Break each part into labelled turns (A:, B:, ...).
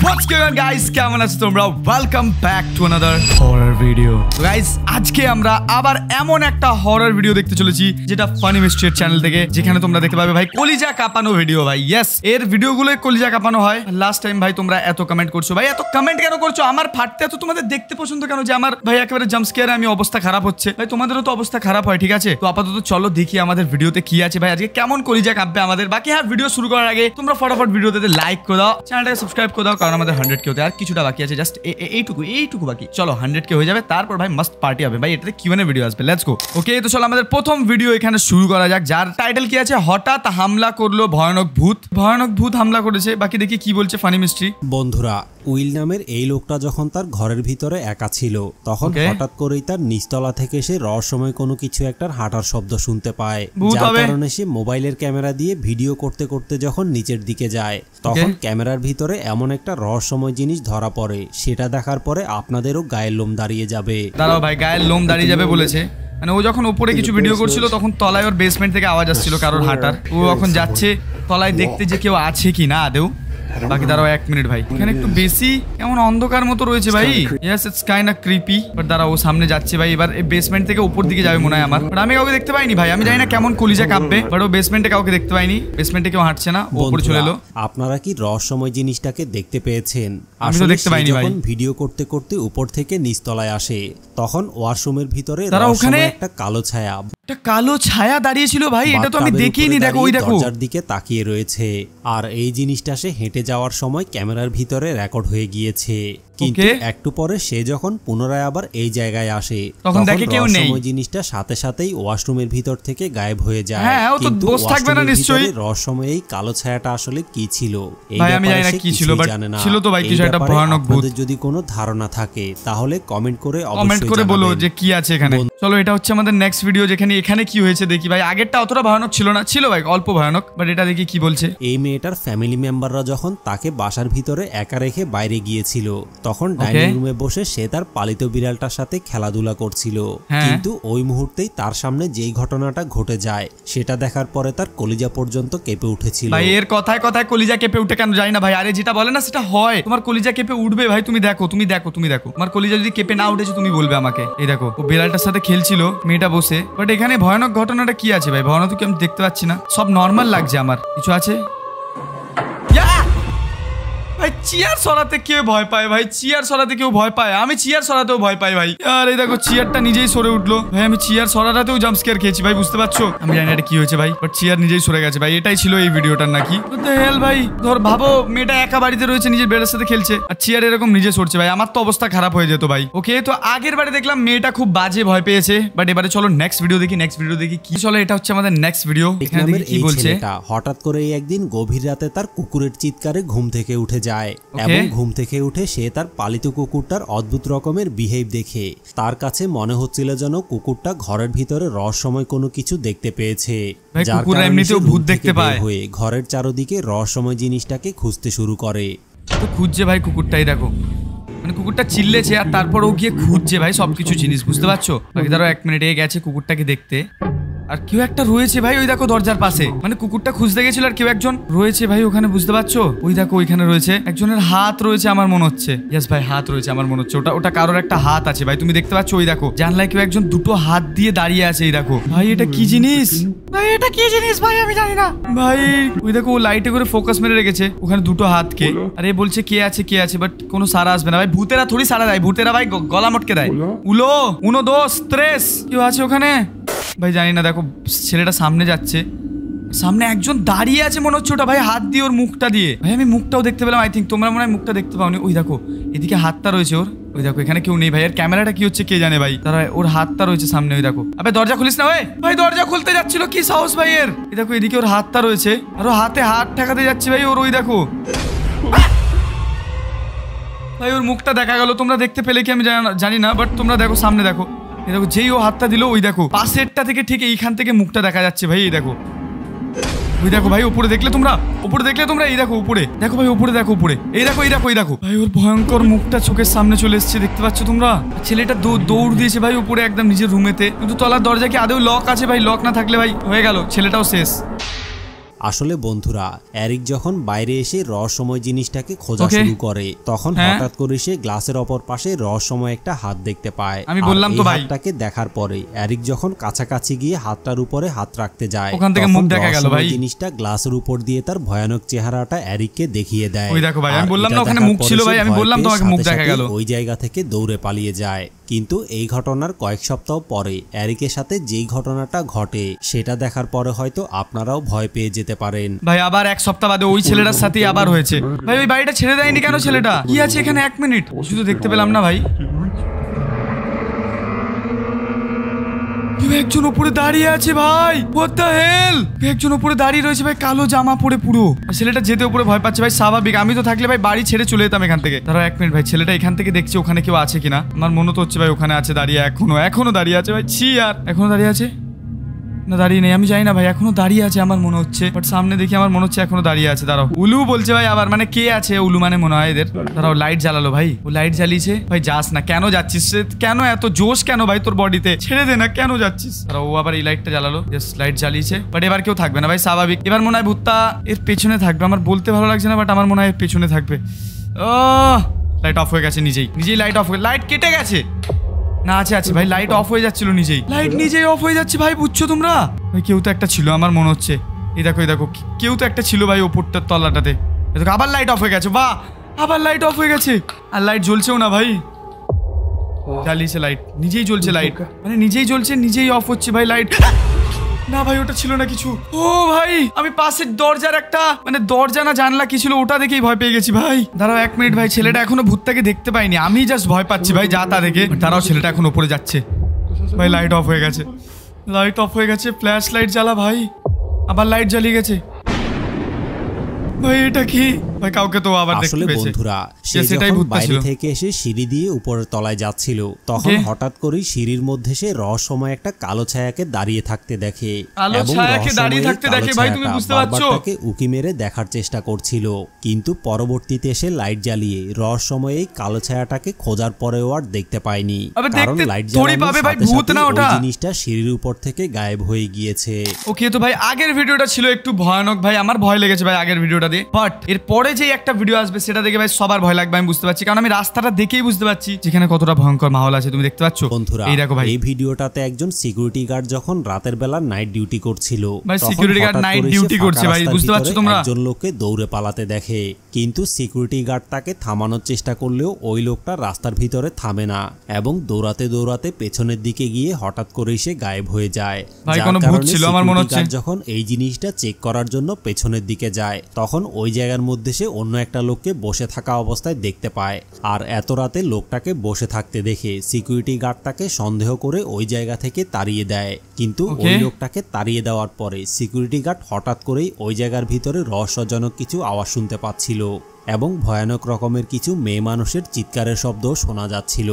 A: What's going on guys? কেমন আছো তোমরা? Welcome back to another horror video. So guys, আজকে আমরা আবার এমন একটা হরর ভিডিও দেখতে চলেছি যেটা ফানি মিস্ট্রির চ্যানেল থেকে, যেখানে তোমরা দেখতে পাবে ভাই কলিজা কাঁপানো ভিডিও ভাই। ইয়েস, এর ভিডিওগুলোই কলিজা কাঁপানো হয়। লাস্ট টাইম ভাই তোমরা এত কমেন্ট করছো ভাই, এত কমেন্ট কেন করছো? আমার ফাটতে এত তোমাদের দেখতে পছন্দ কেন যে আমার ভাই একেবারে জাম্প স্কেয়ারে আমি অবস্থা খারাপ হচ্ছে ভাই? তোমাদেরও তো অবস্থা খারাপ হয়, ঠিক আছে? তো আপাতত চলো দেখি আমাদের ভিডিওতে কি আছে ভাই, আজকে কেমন কলিজা কাঁপবে আমাদের। বাকি হ্যাঁ, ভিডিও শুরু করার আগে তোমরা ফটাফট ভিডিওতে লাইক করে দাও, চ্যানেলটাকে সাবস্ক্রাইব করে দাও, কারণ আমাদের 100 কে হতে আর কিছুটা বাকি আছে, জাস্ট এইটুকু বাকি। চলো 100 কে হয়ে যাবে, তারপর ভাই মাস্ট পার্টি হবে ভাই, এটাতে কিউএনএ ভিডিও আসবে। Let's go. ওকে, তো চলো আমাদের প্রথম ভিডিও এখানে শুরু করা যাক, যার টাইটেল কি আছে, হঠাৎ হামলা করলো ভয়ানক ভূত। ভয়ানক ভূত হামলা করেছে। বাকি দেখি কি বলছে ফানি মিস্ট্রি।
B: বন্ধুরা, উইল নামের এই লোকটা যখন তার ঘরের ভিতরে একা ছিল, তখন হঠাৎ করেই তার নিচতলা থেকে সে রহস্যময় কোনো কিছু একটার হাঁটার শব্দ শুনতে পায়, যার কারণে সে মোবাইলের ক্যামেরা দিয়ে ভিডিও করতে করতে যখন নিচের দিকে যায়, তখন ক্যামেরার ভিতরে এমন একটা রহস্যময় জিনিস ধরা পড়ে। সেটা দেখার পরে আপনাদেরও গায়ের লোম দাঁড়িয়ে যাবে।
A: দাঁড়াও ভাই, গায়ের লোম দাঁড়িয়ে যাবে বলেছে মানে ও যখন উপরে কিছু ভিডিও করছিল তখন তলায় ওর বেসমেন্ট থেকে আওয়াজ আসছিল কারোর হাঁটার। ও এখন যাচ্ছে তলায় দেখতে যে কেউ আছে কি না আদেও। বাকি দাঁড়াও 1 মিনিট ভাই, এখানে একটু বেশি কেমন অন্ধকার মতো রয়েছে ভাই। Yes, it's kind of creepy. But দাঁড়াও, ও সামনে যাচ্ছে ভাই, এবার এই বেসমেন্ট থেকে উপর দিকে যাবে মনে হয় আমার। বাট আমি কাউকে দেখতে পাইনি ভাই, আমি জানি না কেমন কলিজা কাঁপবে, বাট ও বেসমেন্টে কাউকে দেখতে পাইনি। বেসমেন্টে কেউ হাঁটছে না, ও উপরে চলে এলো।
B: আপনারা কি রহস্যময় জিনিসটাকে দেখতে পেয়েছেন?
A: আমি তো দেখতে পাইনি ভাই।
B: ভিডিও করতে করতে উপর থেকে নিচতলায় আসে, তখন ওয়াশরুমের ভিতরে একটা কালো ছায়া,
A: একটা কালো ছায়া দাঁড়িয়েছিল ভাই। এটা তো আমি দেখিনি। দেখো ওই দেখো
B: দরজার দিকে তাকিয়ে রয়েছে, আর এই জিনিসটা সে হেঁটে যাওয়ার সময় ক্যামেরার ভিতরে রেকর্ড হয়ে গিয়েছে। কিন্তু একটু পরে সে যখন পুনরায় আবার এই জায়গায় আসে, তখন দেখে কেউ নেই। ওই জিনিসটা সাথে সাথেই ওয়াশরুমের ভিতর থেকে গায়েব হয়ে যায়। কিন্তু রহস্যময় এই কালো ছায়াটা আসলে কি ছিল
A: ভাই আমি জানি না কি ছিল, বাট ছিল তো ভাই কিছু একটা ভয়ানক ভূত।
B: আপনাদের যদি কোনো ধারণা থাকে তাহলে কমেন্ট করে
A: বলো যে কি আছে এখানে। চলো, এটা হচ্ছে আমাদের নেক্সট ভিডিও, যেখানে এখানে কি হয়েছে দেখি ভাই। আগেরটা অতটা ভয়ানক ছিল না, ছিল ভাই অল্প ভয়ানক, বাট এটা দেখি কি বলছে।
B: এই মেয়েটার ফ্যামিলি মেম্বাররা যখন তাকে বাসার ভিতরে একা রেখে বাইরে গিয়েছিল, তখন ডাইনিং রুমে বসে সে তার পালিত বিড়ালটার সাথে খেলাধুলা করছিল। কিন্তু ওই মুহূর্তেই তার সামনে যেই ঘটনাটা ঘটে যায়, সেটা দেখার পরে তার কলিজা পর্যন্ত কেঁপে উঠেছিল।
A: ভাই এর কথায় কথায় কলিজা কেঁপে উঠে কেন জানি না ভাই। আরে যেটা বলে না সেটা হয়, তোমার কলিজা কেঁপে উঠবে ভাই। তুমি দেখো তোমার কলিজা যদি কেঁপে না উঠেছে তুমি বলবে আমাকে। এই দেখো, ও বিড়ালটার সাথে খেলছিল মেয়েটা বসে। বাট এখানে ভয়ানক ঘটনাটা কি আছে ভাই? ভয়ানক কি আমি দেখতে পাচ্ছি না, সব নর্মাল লাগছে আমার। কিছু আছে ভাই? চেয়ার সরাতে কেউ ভয় পায় ভাই, চেয়ার সরাতে কেউ ভয় পায়। আমি চেয়ার সরাতেও ভয় পাই ভাই। আর এই দেখো চেয়ারটা নিজেই সরে উঠলো ভাই। আমি চেয়ার সরাতেও জাম্প স্কেয়ার খেয়েছি ভাই, বুঝতে পারছো? আমি জানি এটা কি হয়েছে ভাই, বাট চেয়ার নিজেই সরে গেছে ভাই। এটাই ছিল এই ভিডিওটার নাকি? হেল ভাই, ধর ভাবো মেয়েটা একা বাড়িতে রয়েছে, নিজের বেডের সাথে খেলছে, আর চেয়ার এরকম নিজে সরছে ভাই। আমার তো অবস্থা খারাপ হয়ে যেত ভাই। ওকে, তো আগের বারে দেখলাম মেয়েটা খুব বাজে ভয় পেয়েছে, বাট এবারে চলো নেক্সট ভিডিও দেখি কি। চলো, এটা হচ্ছে আমাদের নেক্সট ভিডিও। এখানে কি বলছে,
B: হঠাৎ করে একদিন গভীর রাতে তার কুকুরের চিৎকারে ঘুম থেকে উঠে যায়, এবং ঘুম থেকে উঠে সে তার পালিত কুকুরটার অদ্ভুত রকমের বিহেভ দেখে। তার কাছে মনে হচ্ছিল যেন কুকুরটা ঘরের ভিতরে রহস্যময় কোনো কিছু দেখতে পেয়েছে, যার কারণে এমনিতেও ভূত দেখতে পায় হয়ে ঘরের চারদিকে রহস্যময় জিনিসটাকে খুঁজতে শুরু করে।
A: তো খুঁজছে ভাই কুকুরটাই, দেখো মানে কুকুরটা চিল্লেছে আর তারপর ও গিয়ে খুঁজছে ভাই সবকিছু জিনিস, বুঝতে পারছো? বাকি ধরো 1 মিনিট গেছে কুকুরটাকে দেখতে, আর কেউ একটা রয়েছে ভাই ওই দেখো দরজার পাশে। মানে কুকুরটা খুঁজতে গেছিল আর কেউ একজন রয়েছে ভাই ওখানে, বুঝতে পারছো? ওই দেখো ওইখানে রয়েছে একজনের হাত রয়েছে আমার মনে হচ্ছে। ইয়েস ভাই, হাত রয়েছে আমার মনে হচ্ছে। ওটা কারোর একটা হাত আছে ভাই, তুমি দেখতে পাচ্ছ? ওই দেখো জানলায় কেউ একজন দুটো হাত দিয়ে দাঁড়িয়ে আছে। এই দেখো ভাই, এটা কি জিনিস ভাই? আমি জানি না ভাই। ওই দেখো ও লাইটে করে ফোকাস মেরে রেখেছে ওখানে দুটো হাতকে, আর এ বলছে কে আছে, বাট কোনো সারা আসবে না ভাই। ভূতেরা থোড়ি সারা দেয়, ভূতেরা ভাই গলা মটকে দেয়। উনো দোস ত্রেস, কেউ আছে ওখানে ভাই? জানি না। দেখো ছেলেটা সামনে যাচ্ছে, সামনে একজন দাঁড়িয়ে আছে মনে হচ্ছে, ওটা ভাই হাত দিয়ে ওর মুখটা দিয়ে ভাই। আমি মুখটাও দেখতে পেলাম, আই থিঙ্ক তোমরা মনে হয় মুখটা দেখতে পাওনি। ওই দেখো এদিকে হাতটা রয়েছে ওর। ওই দেখো এখানে কেউ নেই ভাই। আর ক্যামেরাটা কি হচ্ছে কে জানে ভাই। তারা ওর হাতটা রয়েছে সামনে। ওই দেখো, আবে দরজা খুলিস না ভাই, দরজা খুলতে যাচ্ছিল, কি সাহস ভাই এর। এই দেখো এদিকে ওর হাতটা রয়েছে, আর ও হাতে হাত ঠেকাতে যাচ্ছে ভাই ওর। ওই দেখো ভাই ওর মুখটা দেখা গেল, তোমরা দেখতে পেলে কি আমি জানি না, বাট তোমরা দেখো সামনে দেখো। এই দেখো যেই ও হাতটা দিল, ওই দেখো পাশেরটা থেকে ঠিক এইখান থেকে মুখটা দেখা যাচ্ছে ভাই। এই দেখো, ওই দেখো ভাই উপরে দেখলে তোমরা, এই দেখো উপরে দেখো ভাই, উপরে দেখো উপরে। এই দেখো ভাই ওর ভয়ঙ্কর মুখটা চোখের সামনে চলে এসেছে, দেখতে পাচ্ছ তোমরা? ছেলেটা দৌড় দিয়েছে ভাই উপরে একদম নিজের রুমেতে, কিন্তু তলার দরজা কি আদৌ লক আছে ভাই? লক না থাকলে ভাই হয়ে গেল, ছেলেটাও শেষ।
B: আসলে বন্ধুরা, এরিক যখন বাইরে এসে রহস্যময় জিনিসটাকে খোঁজা শুরু করে তখন হঠাৎ করে সে গ্লাসের অপর পাশে রহস্যময় একটা হাত দেখতে পায়।
A: আমি বললাম তো ভাই,
B: হাতটাকে দেখার পরে এরিক যখন কাছাকাছি গিয়ে হাতটার উপরে হাত রাখতে যায়
A: ওখান থেকে মুখ দেখা গেল ভাই।
B: জিনিসটা গ্লাসের উপর দিয়ে তার ভয়ানক চেহারাটা এরিককে দেখিয়ে দেয়।
A: ওই দেখো ভাই, আমি বললাম না ওখানে মুখ ছিল ভাই, আমি বললাম তোমাকে মুখ দেখা গেল।
B: ওই জায়গা থেকে দৌড়ে পালিয়ে যায়। কিন্তু এই ঘটনার কয়েক সপ্তাহ পরে এরিকের সাথে যেই ঘটনাটা ঘটে সেটা দেখার পরে হয়তো আপনারাও ভয় পেয়ে যেতে পারেন।
A: ভাই আবার এক সপ্তাহ বাদে ওই ছেলেটার সাথে আবার হয়েছে ভাই। ওই বাড়িটা ছেড়ে দেয়নি কেন ছেলেটা? কি আছে এখানে? 1 মিনিট শুধু দেখতে পেলাম না ভাই। একজন উপরে দাঁড়িয়ে আছে ভাই। What the hell? একজন উপরে দাঁড়িয়ে রয়েছে ভাই, কালো জামা পরে পুরো। ছেলেটা যেতে উপরে ভয় পাচ্ছে ভাই, স্বাভাবিক। আমি তো থাকলে ভাই বাড়ি ছেড়ে চলে যেতাম এখান থেকে। তারা 1 মিনিট ভাই, ছেলেটা এখান থেকে দেখছে ওখানে কেউ আছে কিনা। আমার মনে তো হচ্ছে ভাই ওখানে আছে দাঁড়িয়ে, এখনো দাঁড়িয়ে আছে ভাই। ছি আর এখনো দাঁড়িয়ে আছে না দাঁড়িয়ে নেই আমি জানি না ভাই, এখনো দাঁড়িয়ে আছে আমার মনে হচ্ছে। বাট সামনে দেখি আমার মনে হচ্ছে এখনো দাঁড়িয়ে আছে। দাঁড়াও, উলু বলছে ভাই আবার, মানে কে আছে উলু মানে মনে হয় এদের। দাঁড়াও, লাইট জ্বালালো ভাই, ও লাইট জ্বালিয়েছে ভাই। যাস না, কেন যাচ্ছিস? কেন এত জোশ কেন ভাই তোর বডিতে? ছেড়ে দে না, কেন যাচ্ছিস? দাঁড়াও, ও আবার এই লাইটটা জ্বালালো। লাইট জ্বালিয়েছে, বাট এবার কেউ থাকবে না ভাই, স্বাভাবিক। এবার মনে হয় ভূতটা এর পেছনে থাকবে। আমার বলতে ভালো লাগছে না, বাট আমার মনে হয় এর পেছনে থাকবে। ও লাইট অফ হয়ে গেছে, নিজেই লাইট অফ হয়ে, লাইট কেটে গেছে না। আছে ভাই, লাইট অফ হয়ে যাচ্ছিল নিজেই, লাইট নিজেই অফ হয়ে যাচ্ছে ভাই। বুঝছো তোমরা ভাই? কেউ তো একটা ছিল আমার মনে হচ্ছে। এই দেখো কেউ তো একটা ছিল ভাই ওপরটার তলাটাতে। দেখো আবার লাইট অফ হয়ে গেছে। বাহ, আবার লাইট অফ হয়ে গেছে। আর লাইট জ্বলছেও না ভাই। জ্বালিয়েছে লাইট, নিজেই জ্বলছে লাইট, মানে নিজেই জ্বলছে নিজেই অফ হচ্ছে ভাই লাইট। না ভাই, ওটা ছিল না কিছু। ও ভাই, আমি পাশের দরজার একটা মানে দরজা না জানলা কি ছিল ওটা দেখেই ভয় পেয়ে গেছি ভাই। দাঁড়াও 1 মিনিট ভাই, ছেলেটা এখনো ভূতটাকে দেখতে পাইনি, আমি জাস্ট ভয় পাচ্ছি ভাই যা তা দেখে। দাঁড়াও, ছেলেটা এখন উপরে যাচ্ছে ভাই। লাইট অফ হয়ে গেছে, লাইট অফ হয়ে গেছে। ফ্ল্যাশ লাইট জ্বালা ভাই, আবার লাইট জ্বালিয়ে গেছে ভাই। এটা কি ভাই? কাউকে তো আবার দেখতে পেয়েছে।
B: আসলে বন্ধুরা, সে যখন বাইরে থেকে এসে সিঁড়ি দিয়ে উপরের তলায় যাচ্ছিল তখন হঠাৎ করেই সিঁড়ির মধ্যে সে রহস্যময় একটা কালো ছায়াকে দাঁড়িয়ে থাকতে দেখে এবং তাকে উকি মেরে দেখার চেষ্টা করছিল। কিন্তু পরবর্তীতে এসে লাইট জ্বালিয়ে রহস্যময় এই কালো ছায়াটাকে খোঁজার পরেও আর দেখতে পায়নি, কারণ লাইট জ্বালানোর জিনিসটা সিঁড়ির উপর থেকে গায়েব হয়ে গিয়েছে।
A: ওকে, তো ভাই আগের ভিডিওটা ছিল একটু ভয়ানক ভাই, আমার ভয় লেগেছে ভাই আগের ভিডিওটা দিয়ে। বাট এর পরে যে একটা ভিডিও আসবে সেটা দেখে ভাই সবার ভয় লাগবে, আমি বুঝতে পারছি। কারণ আমি রাস্তাটা দেখেই বুঝতে পারছি যেখানে কতটা ভয়ঙ্কর মাহল আছে। তুমি দেখতে পাচ্ছ
B: বন্ধুরা,
A: এই দেখো ভাই,
B: এই ভিডিওটাতে একজন সিকিউরিটি গার্ড যখন রাতের বেলা নাইট ডিউটি করছিল,
A: ভাই সিকিউরিটি গার্ড নাইট ডিউটি করছে ভাই, বুঝতে পারছো তোমরা?
B: একজন লোককে দৌড়ে পালাতে দেখে, কিন্তু সিকিউরিটি গার্ড তাকে থামানোর চেষ্টা করলেও ওই লোকটা রাস্তার ভিতরে থামে না এবং দৌড়াতে দৌড়াতে পেছনের দিকে গিয়ে হঠাৎ করে সে গায়েব হয়ে যায়।
A: ভাই কোনো ভূত ছিল আমার মনে হচ্ছে।
B: যখন এই জিনিসটা চেক করার জন্য পেছনের দিকে যায় তখন ওই জায়গার মধ্যে সে অন্য একটা লোককে বসে থাকা অবস্থায় দেখতে পায়। আর এত রাতে লোকটাকে বসে থাকতে দেখে সিকিউরিটি গার্ড তাকে সন্দেহ করে ওই জায়গা থেকে তাড়িয়ে দেয়। কিন্তু ওই লোকটাকে তাড়িয়ে দেওয়ার পরে সিকিউরিটি গার্ড হঠাৎ করেই ওই জায়গার ভিতরে রহস্যজনক কিছু আওয়াজ শুনতে পাচ্ছিল এবং ভয়ানক রকমের কিছু মেয়ে মানুষের চিৎকারের শব্দ শোনা যাচ্ছিল।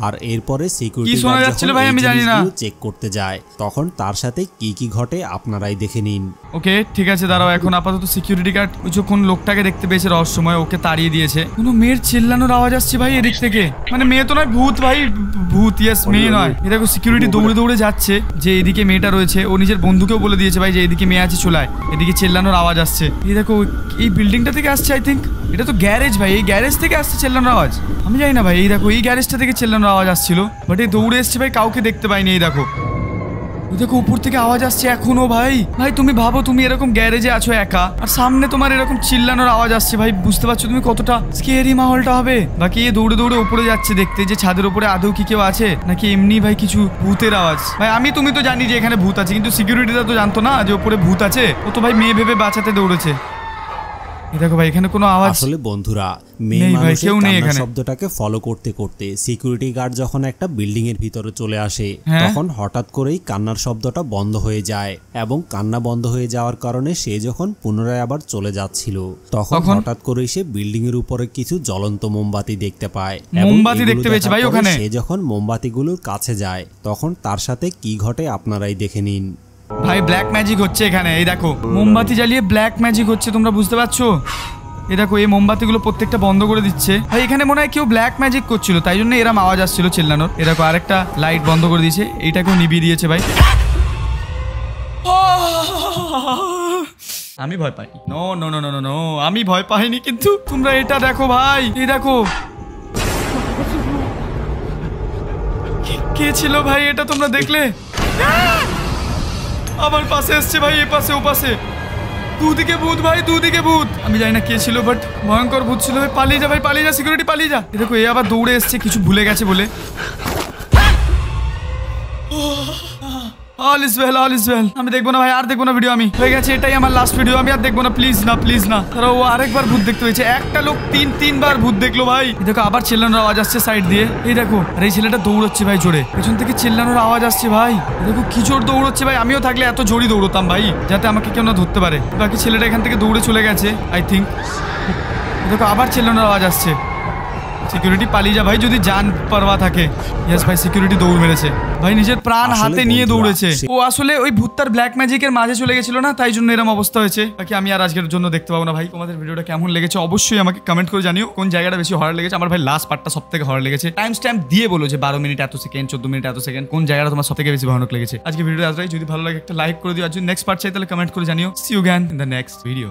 B: আর এরপরে সিকিউরিটি গার্ড চেক করতে যায় তখন তার সাথে কি কি ঘটে আপনারাই দেখে নিন।
A: ওকে ঠিক আছে, দাঁড়াও। এখন আপাতত সিকিউরিটি গার্ড যখন লোকটাকে দেখতে পেয়েছে রহস্যময়, ওকে তাড়িয়ে দিয়েছে। কোনো মেয়ের চিল্লানোর আওয়াজ আসছে ভাই এদিক থেকে, মানে মেয়ে তো নয়, ভূত ভাই, ভূত। ইয়েস, মেয়ে নয়। এ দেখো সিকিউরিটি দৌড়ে দৌড়ে যাচ্ছে যে এদিকে মেয়েটা রয়েছে। ও নিজের বন্ধুকেও বলে দিয়েছে ভাই যে এদিকে মেয়ে আছে, চলায় এদিকে চিল্লানোর আওয়াজ আসছে। এই দেখো এই বিল্ডিংটা থেকে আসছে, আই থিঙ্ক এটা তো গ্যারেজ ভাই, এই গ্যারেজ থেকে আসছে চেল্লানোর আওয়াজ। আমি জানি না ভাই, এই দেখো এই গ্যারেজটা থেকে চেল্লানোর আওয়াজ আসছিল, বাট এই দৌড়ে এসছে ভাই, কাউকে দেখতে পাইনি। এই দেখো দেখো উপর থেকে আওয়াজ আসছে এখনো ভাই। ভাই তুমি ভাবো, তুমি এরকম গ্যারেজে আছো একা, আর সামনে তোমার এরকম চিল্লানোর আওয়াজ আসছে ভাই, বুঝতে পারছো তুমি কতটা স্কেরি মাহলটা হবে? বাকি এ দৌড়ে দৌড়ে উপরে যাচ্ছে দেখতে যে ছাদের উপরে আদৌ কি কেউ আছে নাকি এমনি ভাই কিছু ভূতের আওয়াজ। ভাই তুমি তো জানি যে এখানে ভূত আছে, কিন্তু সিকিউরিটিটা তো জানতো না যে উপরে ভূত আছে। ও তো ভাই মেয়ে ভেবে বাঁচাতে দৌড়েছে। দেখো ভাই এখানে কোনো আওয়াজ।
B: আসলে বন্ধুরা, মেয়ে মানুষের কান্নার শব্দটাকে ফলো করতে করতে সিকিউরিটি গার্ড যখন একটা বিল্ডিং এর ভিতরে চলে আসে তখন হঠাৎ করেই কান্নার শব্দটা বন্ধ হয়ে যায় এবং কান্না বন্ধ হয়ে যাওয়ার কারণে সে যখন পুনরায় আবার চলে যাচ্ছিল তখন হঠাৎ করেই সে বিল্ডিং এর উপরে কিছু জ্বলন্ত মোমবাতি দেখতে পায়।
A: মোমবাতি দেখতে পেয়েছে ভাই ওখানে।
B: সে যখন মোমবাতিগুলোর কাছে যায় তখন তার সাথে কি ঘটে আপনারাই দেখে নিন।
A: ভাই ব্ল্যাক ম্যাজিক হচ্ছে এখানে। এই দেখো মোমবাতি জ্বালিয়ে ব্ল্যাক ম্যাজিক হচ্ছে, তোমরা বুঝতে পারছো? এই দেখো এই মোমবাতিগুলো প্রত্যেকটা বন্ধ করে দিচ্ছে ভাই। এখানে মনে হয় কেউ ব্ল্যাক ম্যাজিক করছিল, তাই জন্য এরম আওয়াজ আসছিল চিল্লানোর। এই দেখো আরেকটা লাইট বন্ধ করে দিয়েছে, এইটাকেও নিভিয়ে দিয়েছে ভাই। আমি ভয় পাইনি। No no no no no no, আমি ভয় পাইনি। কিন্তু তোমরা এটা দেখো ভাই, এই দেখো কে ছিল ভাই, এটা তোমরা দেখলে? আমার পাশে এসছে ভাই, এ পাশে ও পাশে, দুদিকে ভূত ভাই, দুদিকে ভূত। আমি জানি না কে ছিল, বাট ভয়ঙ্কর ভূত ছিল। পালিয়ে যা ভাই, পালিয়ে যা, সিকিউরিটি পালিয়ে যা। দেখো এ আবার দৌড়ে এসছে কিছু ভুলে গেছে বলে। All is well, all is well. আমি দেখবো না ভাই, আর দেখবো না ভিডিও। আমি হয়ে গেছে, এটাই আমার লাস্ট ভিডিও। আমি আর দেখবো না, প্লিজ না, প্লিজ না। তারা ও আরেকবার ভূত দেখতে হয়েছে। একটা লোক তিনবার ভূত দেখলো ভাই। দেখো আবার চিল্লানোর আওয়াজ আসছে সাইড দিয়ে। এই দেখো, আর এই ছেলেটা দৌড়চ্ছে ভাই জোরে, পেছন থেকে চিল্লানোর আওয়াজ আসছে ভাই। দেখো কি জোর দৌড়চ্ছে ভাই। আমিও থাকলে এত জোরই দৌড়তাম ভাই, যাতে আমাকে কেউ না ধরতে পারে। বাকি ছেলেটা এখান থেকে দৌড়ে চলে গেছে আই থিঙ্ক। দেখো আবার চিল্লানোর আওয়াজ আসছে। সিকিউরিটি পালিয়ে যা ভাই, যদি জান পারওয়া থাকে। ইয়েস ভাই, সিকিউরিটি দৌড় মেরেছে ভাই, নিজের প্রাণ হাতে নিয়ে দৌড়েছে। ও আসলে ওই ভূতটার ব্ল্যাক ম্যাজিকের মাঝে চলে গেছিল না, তাই জন্য এরকম অবস্থা হয়েছে। বাকি আমি আর আজকের জন্য দেখতে পাবো না ভাই। তোমাদের ভিডিওটা কেমন লেগেছে অবশ্যই আমাকে কমেন্ট করে জানিও। কোন জায়গাটা বেশি হরর লেগেছে? আমার ভাই লাস্ট পার্টটা সবথেকে হরর লেগেছে। টাইম স্ট্যাম্প দিয়ে বলো যে 12 মিনিট এত সেকেন্ড, 14 মিনিট এত সেকেন্ড, কোন জায়গাটা তোমার সবথেকে বেশি ভয়ানক লেগেছে। আজকে ভিডিওটা এতটাই। যদি ভালো লাগে একটা লাইক করে দিও, আর যদি নেক্সট পার্ট চাই তাহলে কমেন্ট করে জানিও। See you again in the next video.